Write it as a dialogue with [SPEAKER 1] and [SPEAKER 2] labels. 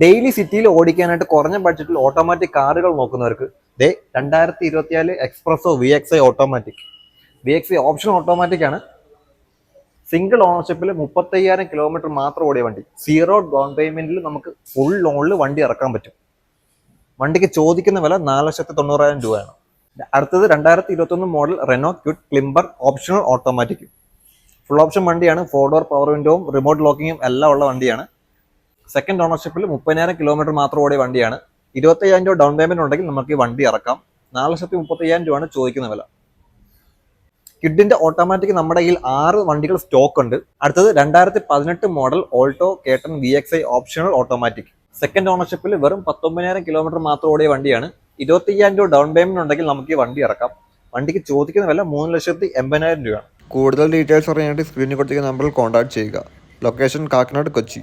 [SPEAKER 1] Daily സിറ്റിയിൽ ഓടിക്കാനായിട്ട് കുറഞ്ഞ ബഡ്ജറ്റിൽ ഓട്ടോമാറ്റിക് കാറുകൾ നോക്കുന്നവർക്ക് 2024 espresso VXI automatic. VXI option automatic ആണ്. സിംഗിൾ ഓണർഷിപ്പിൽ 35,000 കിലോമീറ്റർ മാത്രം ഓടിയ വണ്ടി. 0 ഡൗൺ പേയ്മെന്റിൽ നമുക്ക് ഫുൾ ലോണിൽ വണ്ടി ഇറക്കാൻ പറ്റും. വണ്ടിക്ക് ചോദിക്കുന്ന വില 4,90,000 രൂപയാണ്. അടുത്തത് 2021 model Renault Kwid climber optional automatic. Full option വണ്ടിയാണ്. 4 ഡോർ പവർ വിൻഡോവും റിമോട്ട് ലോക്കിങ്ങും എല്ലാം ഉള്ള വണ്ടിയാണ്. സെക്കൻഡ് ഓണർഷിപ്പിൽ 30,000 കിലോമീറ്റർ മാത്രം ഓടിയ വണ്ടിയാണ്. 25,000 രൂപ ഡൗൺ പേയ്മെന്റ് ഉണ്ടെങ്കിൽ നമുക്ക് ഈ വണ്ടി ഇറക്കാം. 4,35,000 രൂപയാണ് ചോദിക്കുന്ന വില. കിഡിന്റെ ഓട്ടോമാറ്റിക് നമ്മുടെ കയ്യിൽ 6 വണ്ടികൾ സ്റ്റോക്ക് ഉണ്ട്. അടുത്തത് 2018 മോഡൽ ഓൾട്ടോ കേട്ടൺ VXI ഓപ്ഷണൽ ഓട്ടോമാറ്റിക്. സെക്കൻഡ് ഓണർഷിപ്പിൽ വെറും 19,000 കിലോമീറ്റർ മാത്രം ഓടിയ വണ്ടിയാണ്. 25,000 രൂപ ഡൗൺ പേയ്മെന്റ് ഉണ്ടെങ്കിൽ നമുക്ക് ഈ വണ്ടി ഇറക്കാം. വണ്ടിക്ക് ചോദിക്കുന്ന വില 3,80,000 രൂപയാണ്.
[SPEAKER 2] കൂടുതൽ ഡീറ്റെയിൽസ് അറിയാനായിട്ട് സ്ക്രീനിൽ കൊടുത്തിരിക്കുന്ന നമ്പറിൽ കോൺടാക്ട് ചെയ്യുക. ലൊക്കേഷൻ കാക്കനാട്, കൊച്ചി.